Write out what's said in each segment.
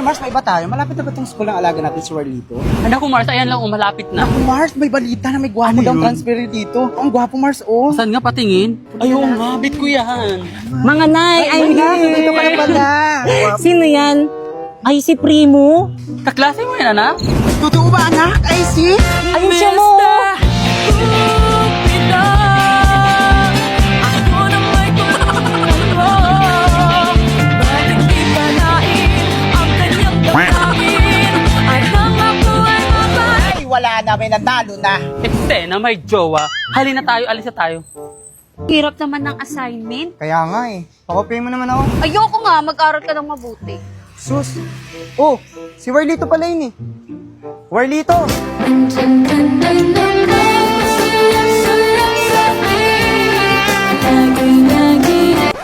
Hoy Mars, may iba tayo. Malapit na ba itong school ng alaga natin si Warlito? Anak ko, Mars, ayan lang, malapit na. Naku Mars, may balita na may gwapo Ano daw yun? transfer dito. Ang gwapo Mars, oh. Saan nga patingin? Ayun nga, bit ko yan. Mga nay, ay, Dito ka na pala. sino yan? Ay, si Primo? Kaklase mo yan, anak? Totoo ba anak? Ay, si? Ayun siya mo! Ay, wala na, may nandalo na. Eksena, may jowa. Halina tayo, alis na tayo. Hirap naman ng assignment. Kaya nga eh. Pakopay mo naman ako. Ayoko nga, mag-aral ka ng mabuti. Sus. Oh, si Warlito pala yun eh. Warlito!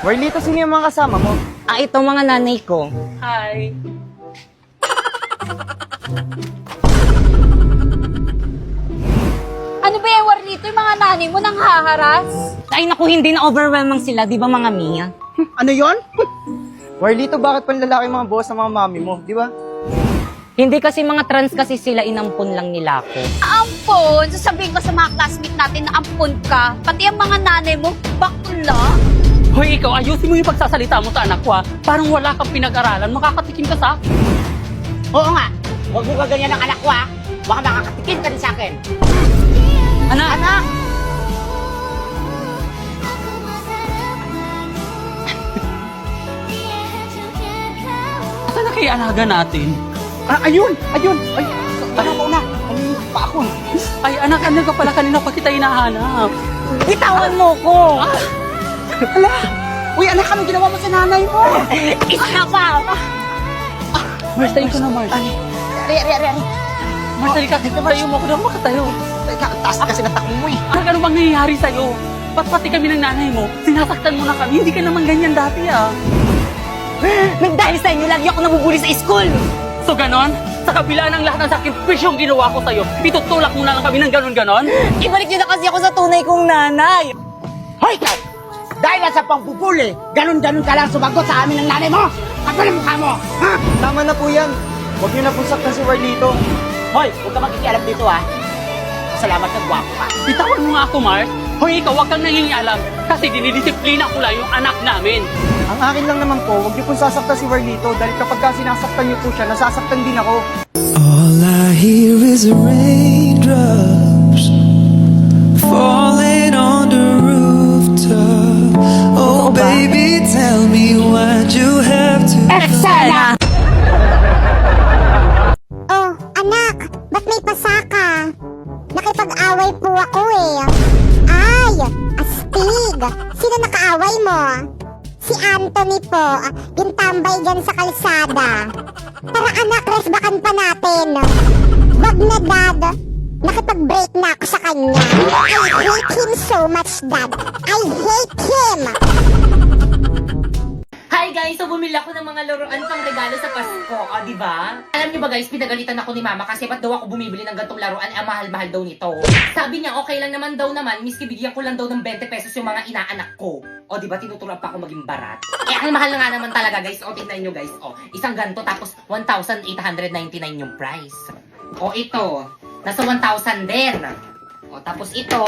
Warlito, sino yung mga kasama mo? Ah, ito mga nanay ko. Hi. Ano ba yung Warlito? Yung mga nanay mo nang haharas? Ay, naku, hindi na overwhelming sila, di ba mga Mia? Ano yon? Warlito, bakit panlalaki mga boss ng mga mami mo, di ba? Hindi kasi mga trans kasi sila, inampun lang nila ako. Ampon! Sasabihin ko sa mga classmate natin na ampon ka. Pati ang mga nanay mo, bakla. Hoy, ikaw, ayusin mo yung pagsasalita mo sa anak ko, ha? Parang wala kang pinag-aralan, makakatikim ka sa akin. Oo nga. Huwag mo gaganyan ng anak ko, ha? Baka makakatikim ka din sa akin. Anak! Anak! Saan na kaya alaga natin? Ah, ayun! Ayun! Ay, tara mo na. Ano pa ako? Ay, anak, ano ka pala kanina pa kita hinahanap? Bitawan mo ko! Hala! Uy, anak, ano ginawa mo sa nanay mo? Isa pa! Mars, tayo ka na, Mars. Ari. Mars, halika. Tayo mo ako na makatayo. Teka, ang taas kasi ng takbo mo eh. Anak, ano bang nangyayari sa'yo? Pati kami ng nanay mo, sinasaktan mo na kami. Hindi ka naman ganyan dati, ah. Nagdahil sa inyo, lagi ako nabubuli sa school! So, ganon? Sa kabila ng lahat ng sakripisyong ginawa ko sa'yo, itutulak mo na lang kami ng ganon-ganon? Ibalik niyo na kasi ako sa tunay kong nanay! Hoy, ikaw! Dahil lang sa pangbubuli, ganun-ganun ka lang sumagot sa amin ng nanay mo! Kapal ang mukha mo! Ha? Tama na po yan. Huwag niyo na po saktan si Warlito. Hoy, huwag ka magkikialam dito, ha? Salamat na gwapo ka. Bitawan mo nga ako, Mars. Hoy, ikaw, huwag kang nangingialam. Kasi dinidisiplina ko lang yung anak namin. Ang akin lang naman po, huwag niyo po sasaktan si Warlito dahil kapag ka sinasaktan niyo po siya, nasasaktan din ako. All I hear is raindrops falling on the rooftop. Oh, baby, tell me why'd you have to. Sana! Oh, anak, ba't may pasaka? Nakipag-away po ako eh. Ay, astig. Sino nakaaway mo? Si Anthony po, yung tambay dyan sa kalsada. Tara anak, resbakan pa natin. Wag na dad, nakipag-break na ako sa kanya. I hate him so much dad. I hate him. Hi guys! So bumili ako ng mga laruan pang regalo sa Pasko, di ba? Alam niyo ba guys, pinagalitan ako ni Mama kasi ba't daw ako bumibili ng gantong laruan, ang mahal-mahal daw nito. Sabi niya, okay lang naman daw naman, miski bigyan ko lang daw ng 20 pesos yung mga inaanak ko. O di ba, tinuturuan pa ako maging barat? Eh, ang mahal na nga naman talaga guys. O, tingnan nyo guys. O, isang ganto tapos 1,899 yung price. O, ito. Nasa 1,000 din. O, tapos ito.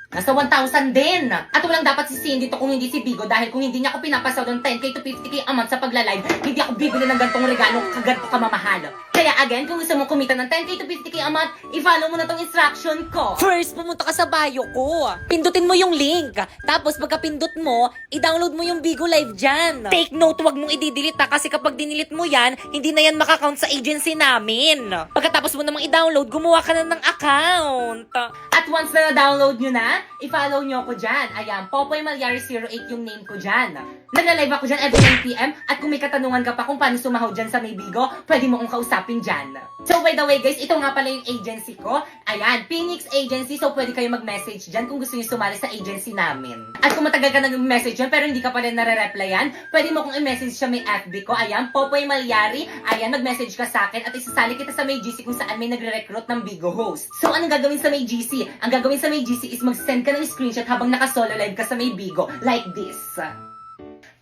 Nasa 1,000 din. At walang dapat sisihin dito kung hindi si Bigo dahil kung hindi niya ako pinapasaw ng 10k to 50k a month sa pagla-live, hindi ako bibili ng gantong regalo kaganto kamamahal. Kaya again, kung gusto mo kumita ng 10k to 50k a month, i-follow mo na tong instruction ko. First, pumunta ka sa bio ko. Pindutin mo yung link. Tapos pagka-pindot mo, i-download mo yung Bigo Live dyan. Take note, wag mong i-delete kasi kapag dinilit mo yan, hindi na yan makakount sa agency namin. Pagkatapos mo namang i-download, gumawa ka na ng account. At once na na-download nyo na, i-follow nyo ako dyan. Ayan, Popoy Malyari 08 yung name ko dyan. Nagla-live ako dyan every 9pm at kung may katanungan ka pa kung paano sumahod dyan sa may Bigo, pwede mo kong kausapin dyan. So by the way guys, ito nga pala yung agency ko. Ayan, Phoenix Agency. So pwede kayo mag-message dyan kung gusto nyo sumali sa agency namin. At kung matagal ka nag-message dyan pero hindi ka pa rin nare-replyan, pwede mo kong i-message sa may FB ko. Ayan, Popoy Malyari. Ayan, mag-message ka sa akin at isasali kita sa may GC kung saan may nagre-recruit ng Bigo host. So anong gagawin sa may GC? Ang gagawin sa may GC is mag-send ka ng screenshot habang naka-solo live ka sa may Bigo. Like this.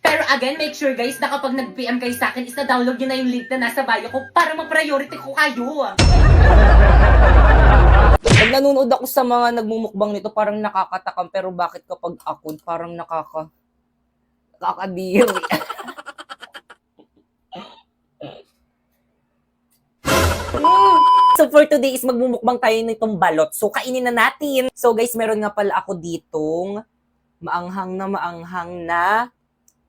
Pero again, make sure guys na kapag nag-PM kayo sa akin is na-download nyo na yung link na nasa bio ko para ma-priority ko kayo. Pag nanonood ako sa mga nagmumukbang nito, parang nakakatakam. Pero bakit kapag ako, parang nakakadiri. So for today is magmumukbang tayo nitong balot. So kainin na natin. So guys, meron nga pala ako ditong maanghang na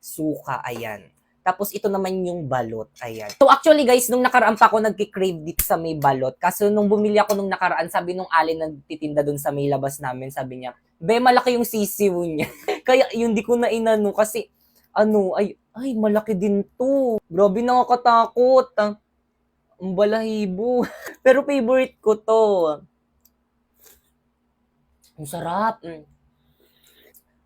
suka. Ayan. Tapos ito naman yung balot. Ayan. So actually guys, nung nakaraan pa ako nagki-crave dito sa may balot. Kaso nung bumili ako nung nakaraan, sabi nung alin nagtitinda dun sa may labas namin, sabi niya, be, malaki yung sisiw niya. Kaya yun, di ko na inano kasi, ay, malaki din to. Grabe, nakakatakot. Ang balahibo. Pero favorite ko to. Ang sarap.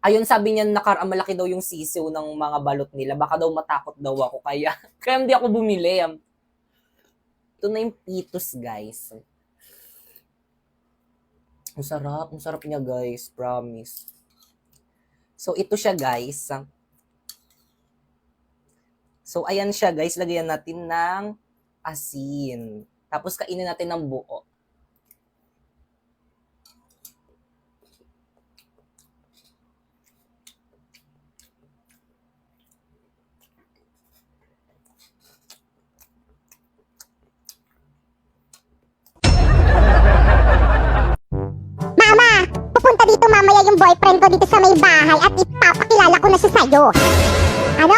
Ayun, sabi niya nakaraan malaki daw yung sisiw ng mga balot nila. Baka daw matakot daw ako. Kaya hindi ako bumili. Ito na yung pitos, guys. Ang sarap niya, guys. Promise. So, ito siya, guys. So, ayan siya, guys. Lagyan natin ng asin. Tapos, kainin natin ng buo. Mama, pupunta dito mamaya yung boyfriend ko dito sa may bahay at ipapakilala ko na siya sa'yo. Ano?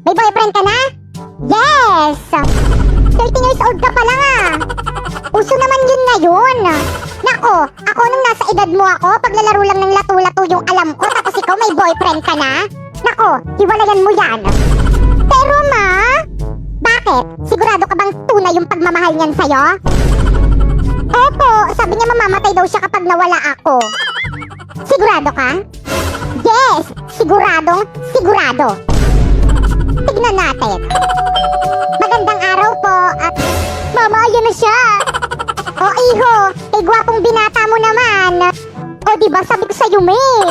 May boyfriend ka na? Yes! 13 years old ka pa lang ah. Uso naman yun ngayon. Nako, ako nung nasa edad mo ako, paglalaro lang ng lato-lato yung alam ko, tapos ikaw may boyfriend ka na? Nako, hiwalayan mo yan. Pero ma, bakit? Sigurado ka bang tunay yung pagmamahal niyan sa'yo? Opo, sabi niya mamamatay daw siya kapag nawala ako. Sigurado ka? Yes, siguradong sigurado. Tignan natin. Magandang araw po at... Mama, yun na siya. O iho, kay gwapong binata mo naman. O diba sabi ko sa'yo, May.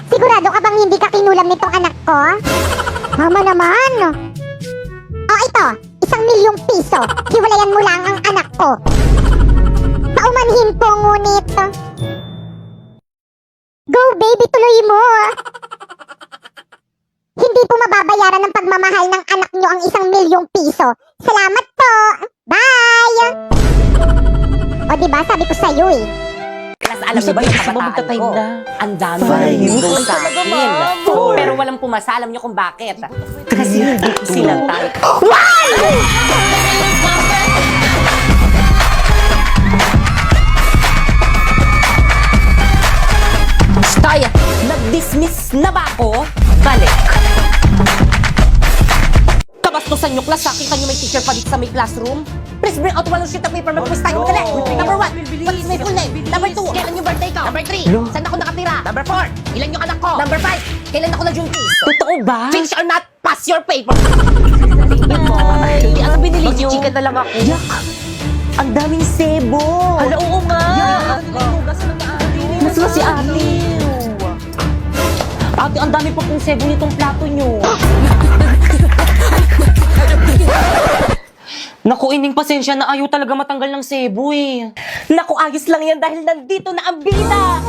Sigurado ka bang hindi ka kinulam nitong anak ko? Mama naman. O ito, 1,000,000 piso. Hiwalayan mo lang ang anak ko. Paumanhin po ngunit. Go baby, tuloy mo. Hindi po mababayaran ng pagmamahal ng anak nyo ang 1,000,000 piso. Salamat po. Bye! O diba, sabi ko sa'yo eh. Kasi alam niyo ba yung kabataan ko? Ang dami daw sa akin. Pero walang pumasa. Alam niyo kung bakit? Kasi sila tayo. Stay! Nag-dismiss na ba ako? Balik! Kabastusan niyo class, nakita niyo may teacher pa dito sa may classroom? Please bring out one sheet of paper, mag-quiz tayo. Dali! Number 1, what is my full name? Number 2, kailan yung birthday ko? Number 3, saan ako nakatira? Number 4, ilan yung anak ko? Number 5, kailan ako na-juntis? Totoo ba? Finish or not, pass your paper! Tingnan mo, hindi ano binili niyo? Chicken na lang ako. Yak! Ang daming sebo! Hala, oo nga! Mas si ate. Ate, ang dami pa pong sebo nitong plato niyo. Naku, ining pasensya na ayaw talaga matanggal ng sebo eh. Naku, ayos lang yan dahil nandito na ang bida!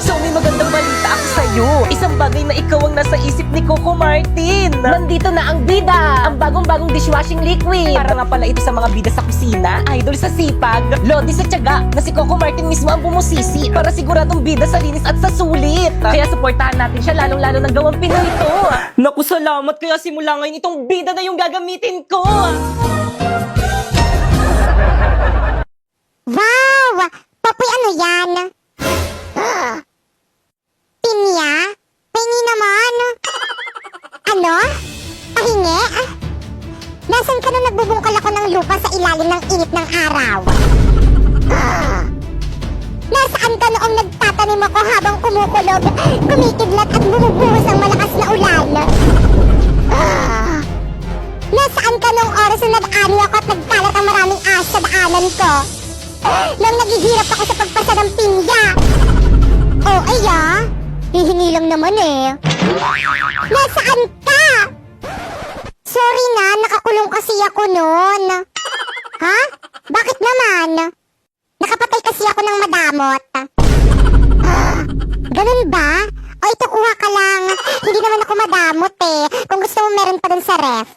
So, may magandang balita ako sa'yo. Isang bagay na ikaw ang nasa isip ni Coco Martin. Nandito na ang bida! Ang bagong-bagong dishwashing liquid. Para nga pala ito sa mga bida sa kusina, idol sa sipag, lodi sa tiyaga, na si Coco Martin mismo ang bumusisi para siguradong bida sa linis at sa sulit. Kaya supportahan natin siya lalong-lalo ng gawang Pinoy to. Naku, salamat. Kaya simula ngayon itong bida na yung gagamitin ko. Wow! Papoy, ano yan? Pinya? Pahingi naman. Ano? Pahingi? Nasaan ka nung nagbubungkal ako ng lupa sa ilalim ng init ng araw? Nasaan ka noong nagtatanim ako habang kumukulog, kumikidlat at bumubuhos ang malakas na ulan? Nasaan ka noong oras na nag-ani ako at nagkalat ang maraming ahas sa daanan ko? Nang naghihirap ako sa pagpasa ng pinya. Oh, aya. Hihingi lang naman eh. Nasaan ka? Sorry na, nakakulong kasi ako noon. Ha? Bakit naman? Nakapatay kasi ako ng madamot. Ganun ba? O ito, kuha ka lang. Hindi naman ako madamot eh. Kung gusto mo, meron pa dun sa ref.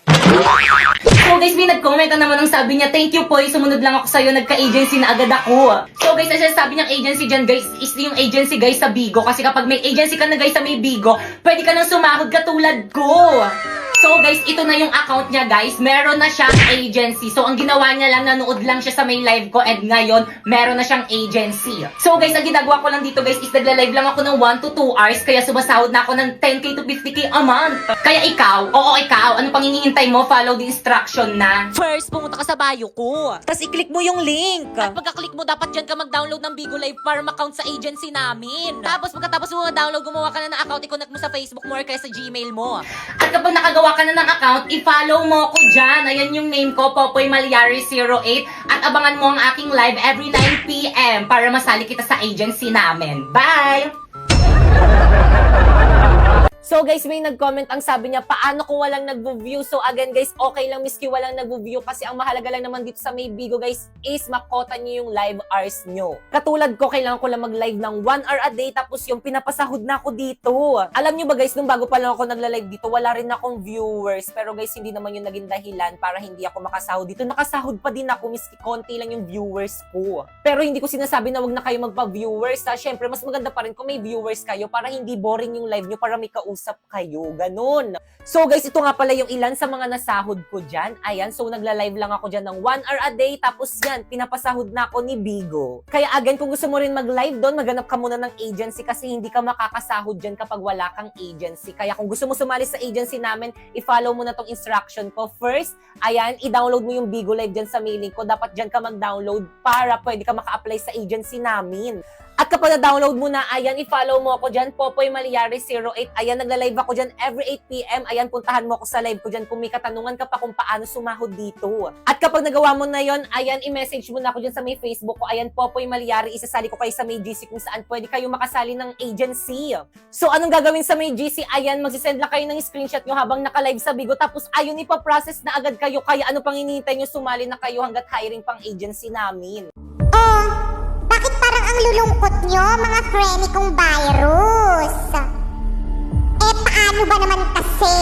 So guys, may nag-comment na naman ang sabi niya, thank you po, sumunod lang ako sa'yo, nagka-agency na agad ako. So guys, ang sabi niyang agency dyan guys, is yung agency guys sa Bigo. Kasi kapag may agency ka na guys sa may Bigo, pwede ka nang sumahod katulad ko. So guys, ito na yung account niya guys. Meron na siyang agency. So ang ginawa niya lang, nanood lang siya sa may live ko and ngayon, meron na siyang agency. So guys, ang ginagawa ko lang dito guys is nagla-live lang ako ng 1 to 2 hours kaya sumasahod na ako ng 10k to 50k a month. Kaya ikaw, ano pang hinihintay mo? Follow the instruction na. First, pumunta ka sa bio ko. Tapos i-click mo yung link. At pagka-click mo, dapat dyan ka mag-download ng Bigo Live para ma-count sa agency namin. Tapos pagkatapos mo ma-download, gumawa ka na ng account, i-connect mo sa Facebook mo or kaya sa Gmail mo. At kapag nakagawa ka na ng account, i-follow mo ko dyan. Ayan yung name ko, Popoy Malyari 08. At abangan mo ang aking live every 9 p.m. para masali kita sa agency namin. Bye! So guys, may nag-comment ang sabi niya, paano kung walang nag-view? So again guys, okay lang miski walang nag-view kasi ang mahalaga lang naman dito sa may Bigo guys is makota niyo yung live hours nyo. Katulad ko, kailangan ko lang mag-live ng 1 hour a day tapos yung pinapasahod na ako dito. Alam niyo ba guys, nung bago pa lang ako nagla-live dito, wala rin akong viewers. Pero guys, hindi naman yung naging dahilan para hindi ako makasahod dito. Nakasahod pa din ako, miski konti lang yung viewers ko. Pero hindi ko sinasabi na wag na kayo magpa-viewers ha. Syempre, mas maganda pa rin kung may viewers kayo para hindi boring yung live nyo, para may kausap kayo, ganun. So guys, ito nga pala yung ilan sa mga nasahod ko dyan. Ayan, so nagla-live lang ako dyan ng 1 hour a day, tapos yan, pinapasahod na ako ni Bigo. Kaya again, kung gusto mo rin mag-live doon, maghanap ka muna ng agency kasi hindi ka makakasahod dyan kapag wala kang agency. Kaya kung gusto mo sumali sa agency namin, i-follow mo na tong instruction ko. First, ayan, i-download mo yung Bigo Live dyan sa mailing ko. Dapat dyan ka mag-download para pwede ka maka-apply sa agency namin. At kapag na-download mo na, ayan, i-follow mo ako dyan, Popoy Malyari 08. Ayan, nagla-live ako dyan every 8 p.m. Ayan, puntahan mo ako sa live ko dyan kung may katanungan ka pa kung paano sumahod dito. At kapag nagawa mo na yon, ayan, i-message mo na ako dyan sa may Facebook ko. Ayan, Popoy Malyari, isasali ko kayo sa may GC kung saan pwede kayo makasali ng agency. So, anong gagawin sa may GC? Ayan, magsisend lang kayo ng screenshot nyo habang naka-live sa Bigo. Tapos, ayun, ipaprocess na agad kayo. Kaya ano pang hinihintay nyo, sumali na kayo hanggat hiring pang agency namin. Oh, bakit parang ang lulungkot nyo, mga frenny kong virus? Eh, paano ba naman kasi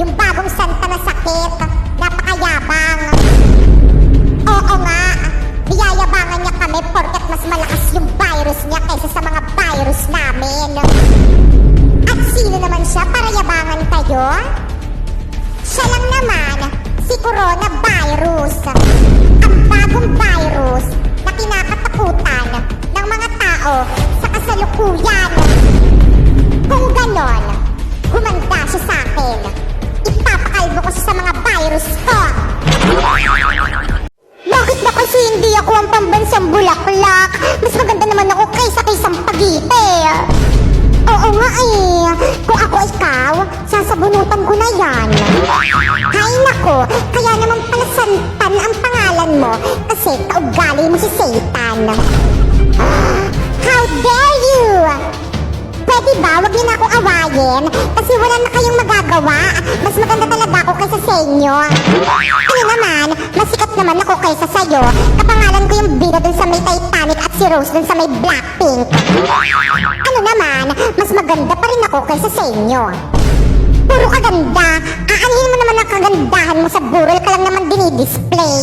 yung bagong santa na sakit, napakayabang? Oo nga, niyayabangan niya kami porket mas malakas yung virus niya kaysa sa mga virus namin. At sino naman siya para yabangan kayo? Siya lang naman, si coronavirus. Ang bagong virus na kinakatakutan ng mga tao sa kasalukuyan. Kung ganon, humanda siya sa akin. Ipapakalbo ko siya sa mga virus ko. Bakit ba kasi hindi ako ang pambansang bulaklak? Mas maganda naman ako kaysa kay Sampaguite. Oo nga eh. Kung ako ikaw, sasabunutan ko na yan. Hay nako, kaya naman pala Santan ang pangalan mo kasi kaugali mo si Satan. How dare you! Pwede ba, wag niyo na akong awayin kasi wala na kayong magagawa. Mas maganda talaga ako kaysa sa inyo. Ano naman, masikat naman ako kaysa sa'yo. Kapangalan ko yung bida dun sa may Titanic at si Rose dun sa may Blackpink. Ano naman, mas maganda pa rin ako kaysa sa inyo. Puro kaganda. Aanhin mo naman ang kagandahan mo sa burol ka lang naman dinidisplay.